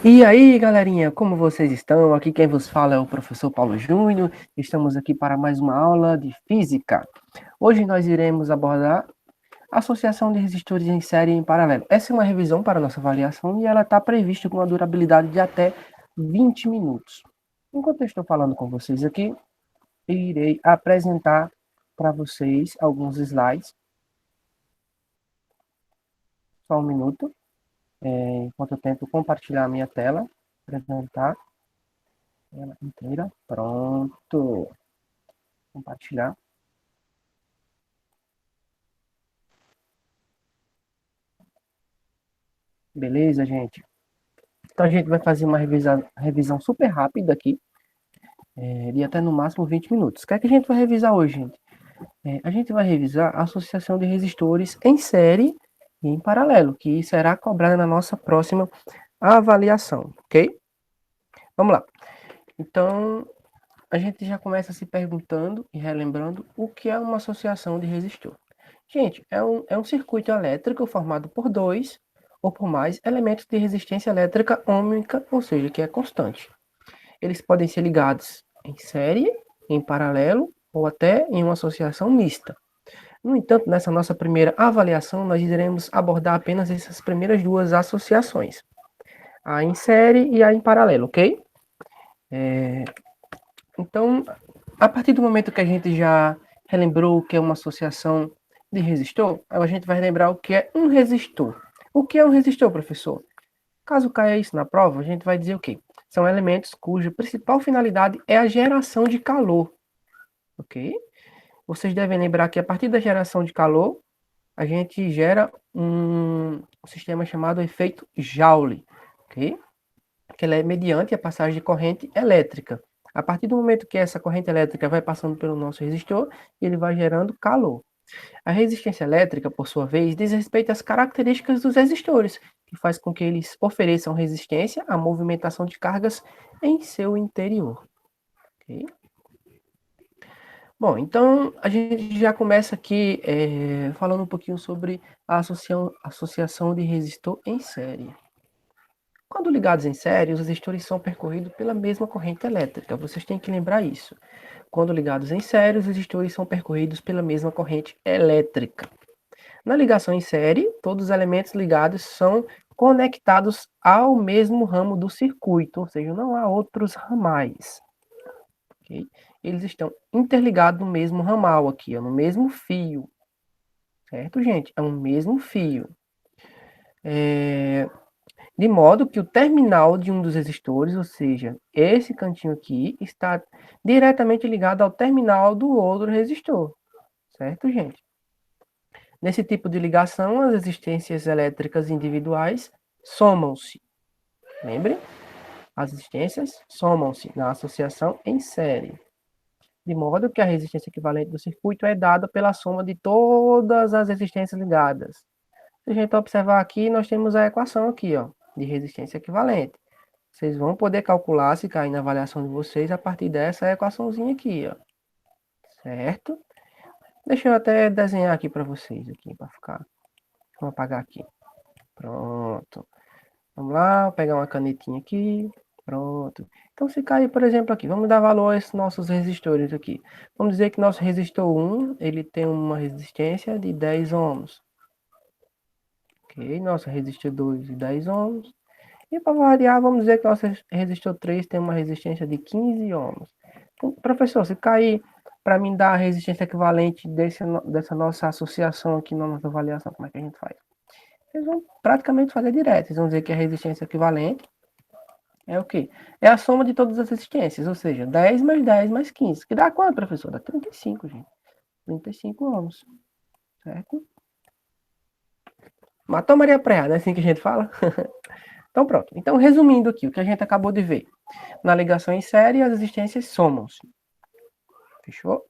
E aí, galerinha, como vocês estão? Aqui quem vos fala é o professor Paulo Júnior. Estamos aqui para mais uma aula de física. Hoje nós iremos abordar a associação de resistores em série e em paralelo. Essa é uma revisão para a nossa avaliação e ela está prevista com uma durabilidade de até 20 minutos. Enquanto eu estou falando com vocês aqui, eu irei apresentar para vocês alguns slides. Só um minuto, enquanto eu tento compartilhar a minha tela, apresentar ela inteira. Pronto. Compartilhar. Beleza, gente? Então a gente vai fazer uma revisão super rápida aqui, de até no máximo 20 minutos. O que é que a gente vai revisar hoje, gente? A gente vai revisar a associação de resistores em série e em paralelo, que será cobrada na nossa próxima avaliação, ok? Vamos lá. Então, a gente já começa se perguntando e relembrando o que é uma associação de resistor. Gente, é um circuito elétrico formado por dois ou por mais elementos de resistência elétrica ohmica, ou seja, que é constante. Eles podem ser ligados em série, em paralelo ou até em uma associação mista. No entanto, nessa nossa primeira avaliação, nós iremos abordar apenas essas primeiras duas associações, a em série e a em paralelo, ok? Então, a partir do momento que a gente já relembrou o que é uma associação de resistor, a gente vai lembrar o que é um resistor. O que é um resistor, professor? Caso caia isso na prova, a gente vai dizer o quê? São elementos cuja principal finalidade é a geração de calor, ok? Vocês devem lembrar que a partir da geração de calor, a gente gera um sistema chamado efeito Joule, ok? Que ele é mediante a passagem de corrente elétrica. A partir do momento que essa corrente elétrica vai passando pelo nosso resistor, ele vai gerando calor. A resistência elétrica, por sua vez, diz respeito às características dos resistores, que faz com que eles ofereçam resistência à movimentação de cargas em seu interior. Okay? Bom, então a gente já começa aqui falando um pouquinho sobre a associação de resistor em série. Quando ligados em série, os resistores são percorridos pela mesma corrente elétrica. Vocês têm que lembrar isso. Quando ligados em série, os resistores são percorridos pela mesma corrente elétrica. Na ligação em série, todos os elementos ligados são conectados ao mesmo ramo do circuito, ou seja, não há outros ramais. Okay? Eles estão interligados no mesmo ramal aqui, no mesmo fio. Certo, gente? É o mesmo fio. De modo que o terminal de um dos resistores, ou seja, esse cantinho aqui, está diretamente ligado ao terminal do outro resistor. Certo, gente? Nesse tipo de ligação, as resistências elétricas individuais somam-se. Lembre? As resistências somam-se na associação em série. De modo que a resistência equivalente do circuito é dada pela soma de todas as resistências ligadas. Se a gente observar aqui, nós temos a equação aqui, ó, de resistência equivalente. Vocês vão poder calcular, se cair na avaliação de vocês, a partir dessa equaçãozinha aqui, ó. Certo? Deixa eu até desenhar aqui para vocês, aqui, para ficar. Vou apagar aqui. Pronto. Vamos lá, vou pegar uma canetinha aqui. Pronto. Então, se cair, por exemplo, aqui, vamos dar valor a esses nossos resistores aqui. Vamos dizer que nosso resistor 1, ele tem uma resistência de 10 ohms. Ok, nosso resistor 2 de 10 ohms. E para variar, vamos dizer que nosso resistor 3 tem uma resistência de 15 ohms. Então, professor, se cair para mim dar a resistência equivalente dessa nossa associação aqui na nossa avaliação, como é que a gente faz? Eles vão praticamente fazer direto. Eles vão dizer que a resistência equivalente é o quê? É a soma de todas as resistências, ou seja, 10 mais 10 mais 15. Que dá quanto, professor? Dá 35, gente. 35 ohms. Certo? Matou Maria Praia, não é assim que a gente fala? Então, pronto. Então, resumindo aqui, o que a gente acabou de ver. Na ligação em série, as resistências somam-se. Fechou?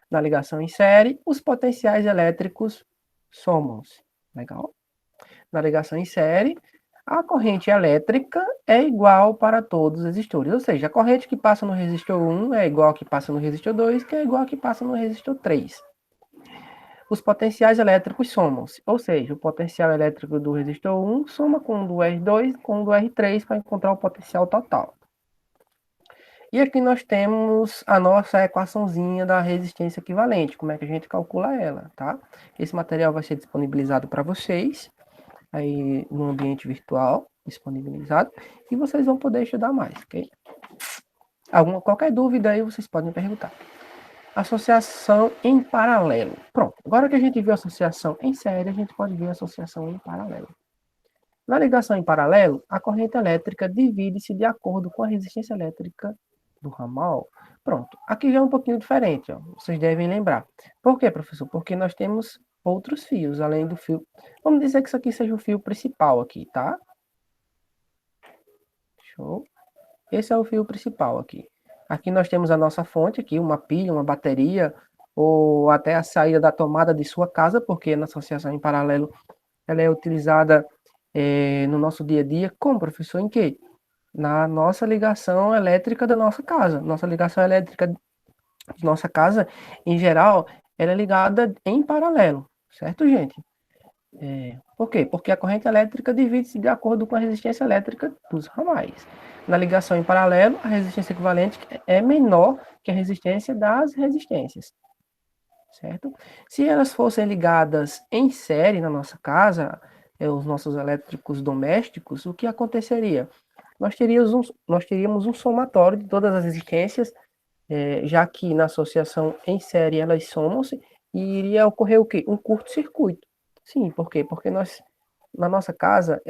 Na ligação em série, os potenciais elétricos somam-se. Legal? Na ligação em série, a corrente elétrica é igual para todos os resistores. Ou seja, a corrente que passa no resistor 1 é igual a que passa no resistor 2, que é igual a que passa no resistor 3. os potenciais elétricos somam-se, ou seja, o potencial elétrico do resistor 1 soma com o do R2 com o do R3 para encontrar o potencial total. E aqui nós temos a nossa equaçãozinha da resistência equivalente, como é que a gente calcula ela, tá? Esse material vai ser disponibilizado para vocês, aí no ambiente virtual, disponibilizado, e vocês vão poder estudar mais, ok? Qualquer dúvida aí vocês podem perguntar. Associação em paralelo. Pronto, agora que a gente viu a associação em série, a gente pode ver a associação em paralelo. Na ligação em paralelo, a corrente elétrica divide-se de acordo com a resistência elétrica do ramal. Pronto, aqui já é um pouquinho diferente, ó. Vocês devem lembrar. Por quê, professor? Porque nós temos outros fios, além do fio. Vamos dizer que isso aqui seja o fio principal aqui, tá? Show. Esse é o fio principal aqui. Aqui nós temos a nossa fonte aqui, uma pilha, uma bateria, ou até a saída da tomada de sua casa, porque na associação em paralelo ela é utilizada no nosso dia a dia. Como, professor? Em quê? Na nossa ligação elétrica da nossa casa. Nossa ligação elétrica de nossa casa, em geral, ela é ligada em paralelo, certo, gente? Por quê? Porque a corrente elétrica divide-se de acordo com a resistência elétrica dos ramais. Na ligação em paralelo, a resistência equivalente é menor que a resistência das resistências, certo? Se elas fossem ligadas em série na nossa casa, os nossos elétricos domésticos, o que aconteceria? Nós teríamos um somatório de todas as resistências, já que na associação em série elas somam-se, e iria ocorrer o quê? Um curto-circuito. Sim, por quê? Porque na nossa casa,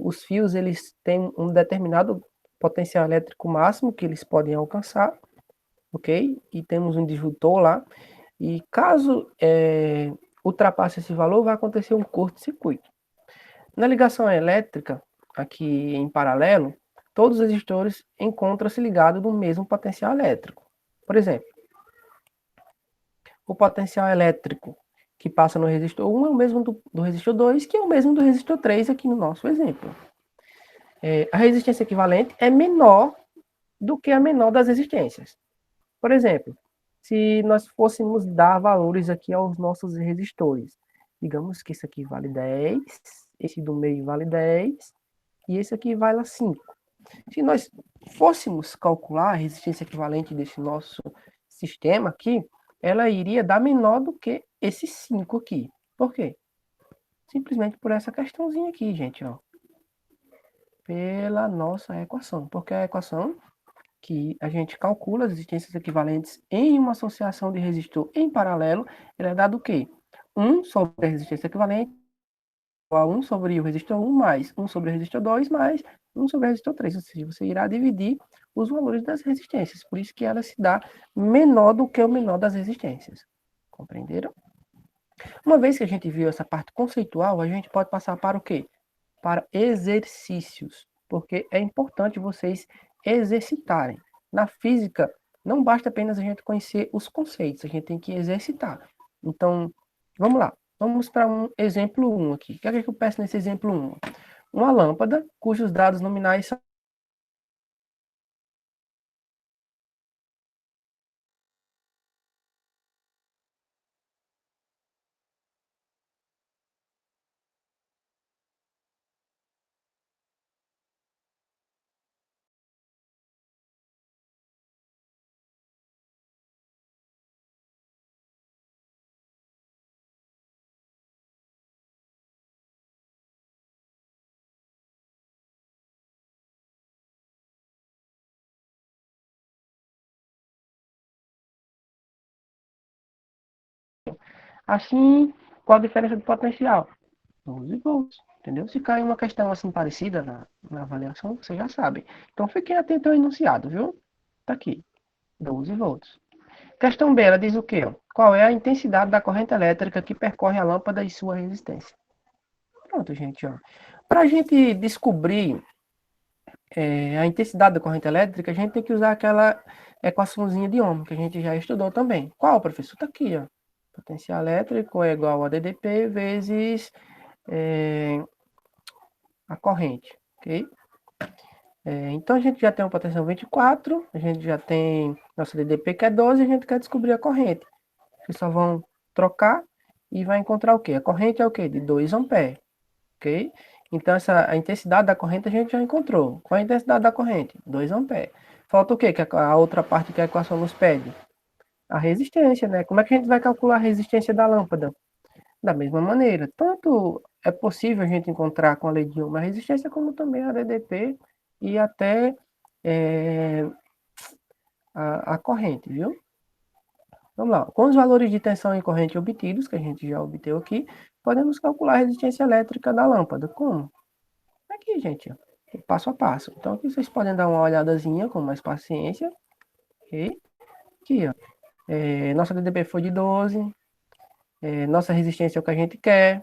os fios eles têm um determinado potencial elétrico máximo que eles podem alcançar, ok? E temos um disjuntor lá, e caso ultrapasse esse valor, vai acontecer um curto-circuito. Na ligação elétrica, aqui em paralelo, todos os resistores encontram-se ligados no mesmo potencial elétrico. Por exemplo, o potencial elétrico que passa no resistor 1 é o mesmo do resistor 2, que é o mesmo do resistor 3 aqui no nosso exemplo. A resistência equivalente é menor do que a menor das resistências. Por exemplo, se nós fôssemos dar valores aqui aos nossos resistores, digamos que esse aqui vale 10, esse do meio vale 10 e esse aqui vale 5. Se nós fôssemos calcular a resistência equivalente desse nosso sistema aqui, ela iria dar menor do que esses 5 aqui. Por quê? Simplesmente por essa questãozinha aqui, gente, ó. Pela nossa equação. Porque a equação que a gente calcula as resistências equivalentes em uma associação de resistor em paralelo, ela é dada o quê? 1 sobre a resistência equivalente igual a 1 sobre o resistor 1 mais 1 sobre o resistor 2 mais 1 sobre o resistor 3. Ou seja, você irá dividir os valores das resistências. Por isso que ela se dá menor do que o menor das resistências. Compreenderam? Uma vez que a gente viu essa parte conceitual, a gente pode passar para o quê? Para exercícios. Porque é importante vocês exercitarem. Na física, não basta apenas a gente conhecer os conceitos, a gente tem que exercitar. Então, vamos lá. Vamos para um exemplo 1 aqui. O que é que eu peço nesse exemplo 1? Uma lâmpada cujos dados nominais são assim, qual a diferença de potencial? 12 volts, entendeu? Se cair uma questão assim parecida na avaliação, vocês já sabem. Então, fiquem atentos ao enunciado, viu? Tá aqui, 12 volts. Questão B, ela diz o quê? Qual é a intensidade da corrente elétrica que percorre a lâmpada e sua resistência? Pronto, gente, ó. Para a gente descobrir a intensidade da corrente elétrica, a gente tem que usar aquela equaçãozinha de Ohm, que a gente já estudou também. Qual, professor? Está aqui, ó. Potencial elétrico é igual a DDP vezes a corrente, ok? Então a gente já tem uma potencial 24, a gente já tem nossa DDP que é 12, a gente quer descobrir a corrente. Vocês só vão trocar e vai encontrar o quê? A corrente é o quê? De 2 amperes, ok? Então, a intensidade da corrente a gente já encontrou. Qual é a intensidade da corrente? 2 amperes. Falta o quê? Que a outra parte que a equação nos pede? A resistência, né? Como é que a gente vai calcular a resistência da lâmpada? Da mesma maneira, tanto é possível a gente encontrar com a lei de Ohm a resistência, como também a DDP e até a corrente, viu? Vamos lá. Com os valores de tensão e corrente obtidos, que a gente já obteve aqui, podemos calcular a resistência elétrica da lâmpada. Como? Aqui, gente, ó, passo a passo. Então, aqui vocês podem dar uma olhadazinha com mais paciência. Ok? Aqui, ó. Nossa DDP foi de 12. Nossa resistência é o que a gente quer.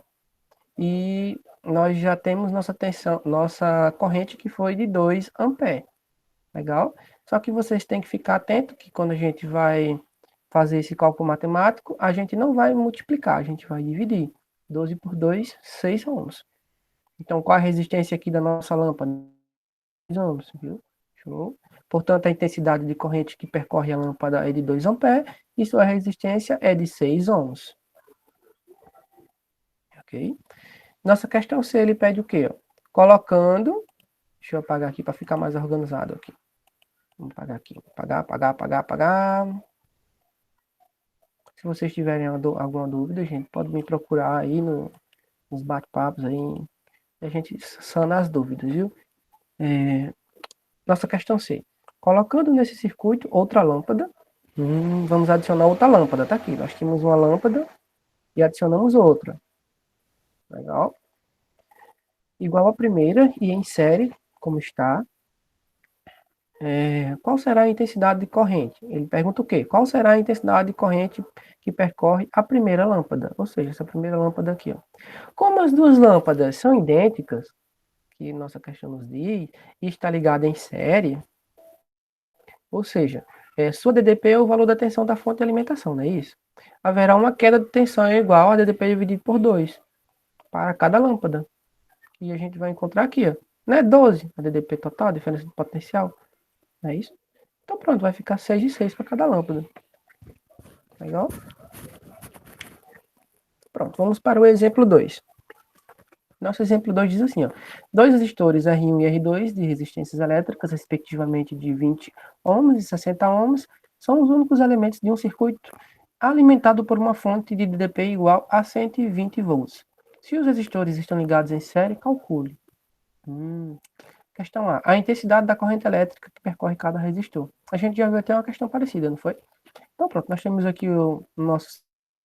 E nós já temos nossa tensão, nossa corrente que foi de 2 amperes. Legal? Só que vocês têm que ficar atento que quando a gente vai fazer esse cálculo matemático, a gente não vai multiplicar, a gente vai dividir. 12 por 2, 6 ohms. Então, qual a resistência aqui da nossa lâmpada? 6 ohms, viu? Show. Portanto, a intensidade de corrente que percorre a lâmpada é de 2 amperes e sua resistência é de 6 ohms. Ok? Nossa questão C, ele pede o quê? Colocando, deixa eu apagar aqui para ficar mais organizado aqui. Vamos apagar aqui, apagar. Se vocês tiverem alguma dúvida, gente, pode me procurar aí nos bate-papos aí, e a gente sana as dúvidas, viu? Nossa questão C. Colocando nesse circuito outra lâmpada, vamos adicionar outra lâmpada, tá aqui. Nós tínhamos uma lâmpada e adicionamos outra. Legal? Igual a primeira e em série, como está. Qual será a intensidade de corrente? Ele pergunta o quê? Qual será a intensidade de corrente que percorre a primeira lâmpada? Ou seja, essa primeira lâmpada aqui, ó. Como as duas lâmpadas são idênticas, que nossa questão nos diz, e está ligada em série, ou seja, sua DDP é o valor da tensão da fonte de alimentação, não é isso? Haverá uma queda de tensão igual a DDP dividido por 2 para cada lâmpada. E a gente vai encontrar aqui, ó. Não é 12 a DDP total, a diferença de potencial, não é isso? Então pronto, vai ficar 6 de 6 para cada lâmpada. Legal? Pronto, vamos para o exemplo 2. Nosso exemplo 2 diz assim, ó, dois resistores R1 e R2 de resistências elétricas, respectivamente de 20 ohms e 60 ohms, são os únicos elementos de um circuito alimentado por uma fonte de DDP igual a 120 volts. Se os resistores estão ligados em série, calcule. Questão A. A intensidade da corrente elétrica que percorre cada resistor. A gente já viu até uma questão parecida, não foi? Então pronto, nós temos aqui o nosso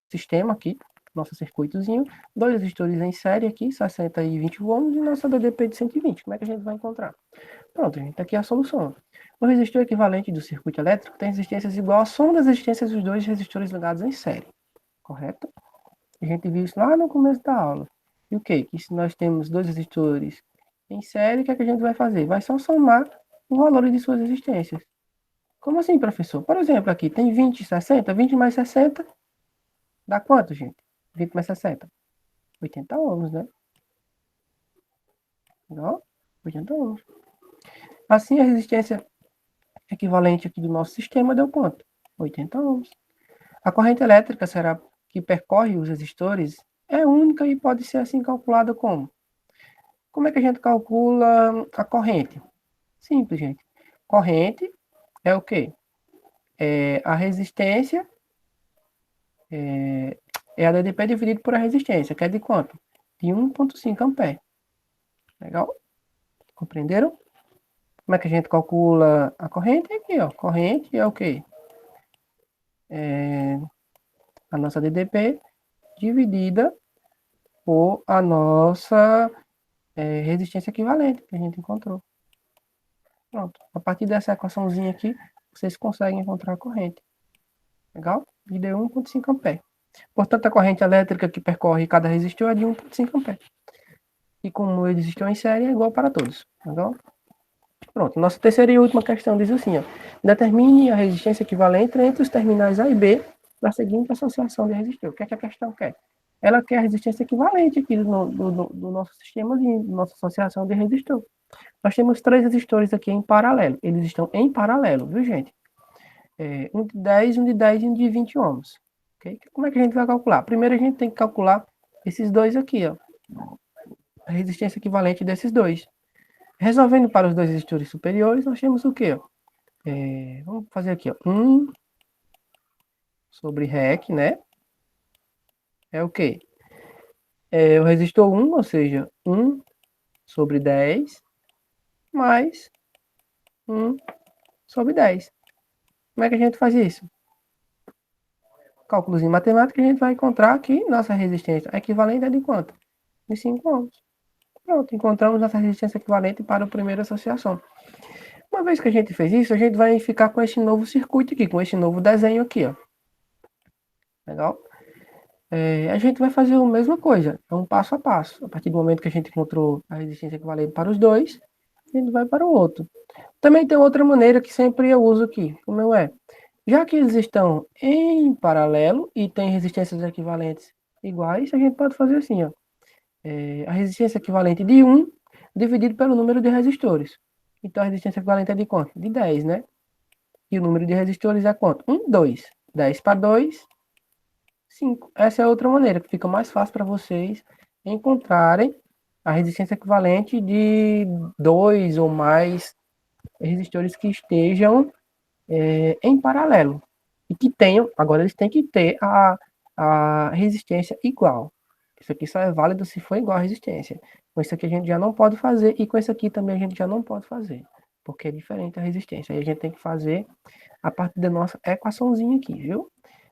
sistema aqui, nosso circuitozinho, dois resistores em série aqui, 60 e 20 ohms, e nossa DDP de 120. Como é que a gente vai encontrar? Pronto, gente, aqui é a solução. O resistor equivalente do circuito elétrico tem resistências igual à soma das resistências dos dois resistores ligados em série. Correto? A gente viu isso lá no começo da aula. E o quê? Que se nós temos dois resistores em série, o que é que a gente vai fazer? Vai só somar os valores de suas resistências. Como assim, professor? Por exemplo, aqui tem 20 e 60, 20 mais 60 dá quanto, gente? 20 mais 60? 80 ohms, né? Não? 80 ohms. Assim, a resistência equivalente aqui do nosso sistema deu quanto? 80 ohms. A corrente elétrica será que percorre os resistores é única e pode ser assim calculada como? Como é que a gente calcula a corrente? Simples, gente. Corrente é o quê? É a resistência, é a DDP dividido por a resistência, que é de quanto? De 1,5 amperes. Legal? Compreenderam? Como é que a gente calcula a corrente? Aqui, ó. Corrente é o quê? A nossa DDP dividida por a nossa resistência equivalente que a gente encontrou. Pronto. A partir dessa equaçãozinha aqui, vocês conseguem encontrar a corrente. Legal? E deu 1,5 amperes. Portanto, a corrente elétrica que percorre cada resistor é de 1,5 amperes. E como eles estão em série, é igual para todos. Legal? Pronto. Nossa terceira e última questão diz assim, ó. Determine a resistência equivalente entre os terminais A e B da seguinte associação de resistor. O que é que a questão quer? Ela quer a resistência equivalente aqui do nosso sistema, nossa associação de resistor. Nós temos três resistores aqui em paralelo. Eles estão em paralelo, viu, gente? Um de 10, um de 10 e um de 20 ohms. Okay? Como é que a gente vai calcular? Primeiro a gente tem que calcular esses dois aqui, ó. A resistência equivalente desses dois. Resolvendo para os dois resistores superiores, nós temos o quê? Vamos fazer aqui, ó. 1 sobre REC, né? É o quê? O resistor 1, ou seja, 1 sobre 10, mais 1 sobre 10. Como é que a gente faz isso? Cálculos em matemática, a gente vai encontrar que nossa resistência equivalente é de quanto? De 5 ohms. Pronto, encontramos nossa resistência equivalente para a primeira associação. Uma vez que a gente fez isso, a gente vai ficar com esse novo circuito aqui, com esse novo desenho aqui, ó. Legal? A gente vai fazer a mesma coisa, é um passo a passo. A partir do momento que a gente encontrou a resistência equivalente para os dois, a gente vai para o outro. Também tem outra maneira que sempre eu uso aqui, como é? Já que eles estão em paralelo e têm resistências equivalentes iguais, a gente pode fazer assim, ó. A resistência equivalente de 1 dividido pelo número de resistores. Então a resistência equivalente é de quanto? De 10, né? E o número de resistores é quanto? 1, 2. 10 para 2, 5. Essa é outra maneira que fica mais fácil para vocês encontrarem a resistência equivalente de 2 ou mais resistores que estejam em paralelo. E que tenham, agora eles têm que ter a resistência igual. Isso aqui só é válido se for igual a resistência. Com isso aqui a gente já não pode fazer, e com isso aqui também a gente já não pode fazer, porque é diferente a resistência. Aí a gente tem que fazer a partir da nossa equaçãozinha aqui, viu?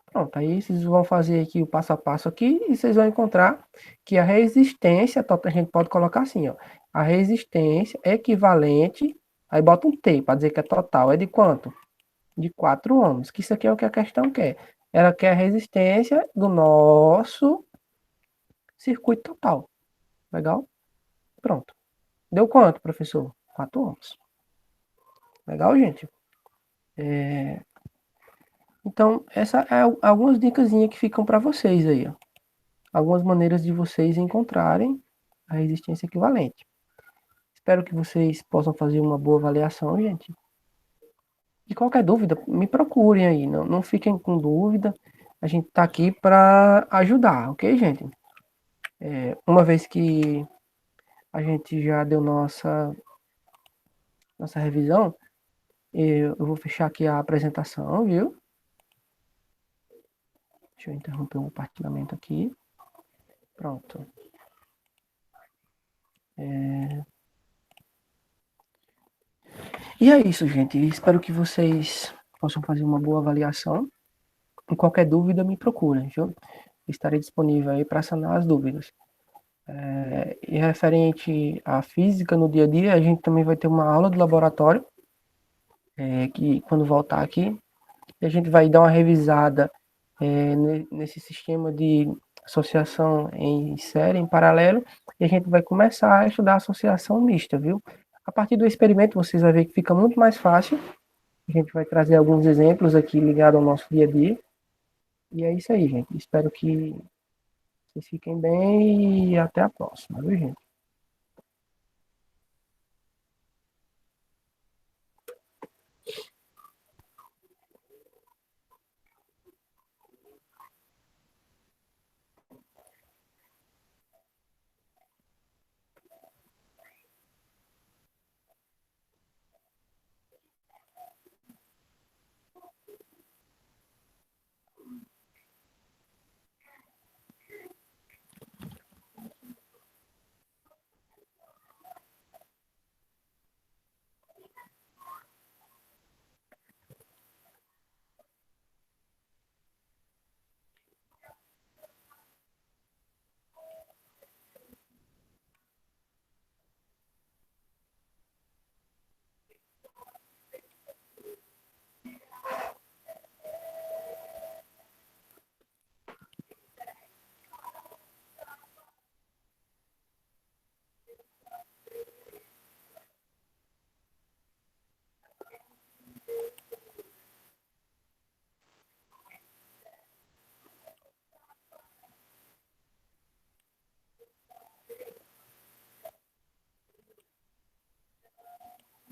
Pronto, aí vocês vão fazer aqui o passo a passo aqui, e vocês vão encontrar que a resistência, a gente pode colocar assim, ó, a resistência equivalente, aí bota um T, para dizer que é total, é de quanto? De 4 ohms, que isso aqui é o que a questão quer. Ela quer a resistência do nosso circuito total. Legal? Pronto. Deu quanto, professor? 4 ohms. Legal, gente? Então, essa é algumas dicas que ficam para vocês aí, ó. Algumas maneiras de vocês encontrarem a resistência equivalente. Espero que vocês possam fazer uma boa avaliação, gente. E qualquer dúvida, me procurem aí, não fiquem com dúvida. A gente está aqui para ajudar, ok, gente? Uma vez que a gente já deu nossa revisão, eu vou fechar aqui a apresentação, viu? Deixa eu interromper o compartilhamento aqui. Pronto. E é isso, gente. Espero que vocês possam fazer uma boa avaliação. E qualquer dúvida, me procurem, viu? Estarei disponível aí para sanar as dúvidas. E referente à física no dia a dia, a gente também vai ter uma aula de laboratório, que quando voltar aqui, a gente vai dar uma revisada nesse sistema de associação em série, em paralelo, e a gente vai começar a estudar associação mista, viu? A partir do experimento, vocês vão ver que fica muito mais fácil. A gente vai trazer alguns exemplos aqui ligados ao nosso dia a dia. E é isso aí, gente. Espero que vocês fiquem bem e até a próxima, viu, gente?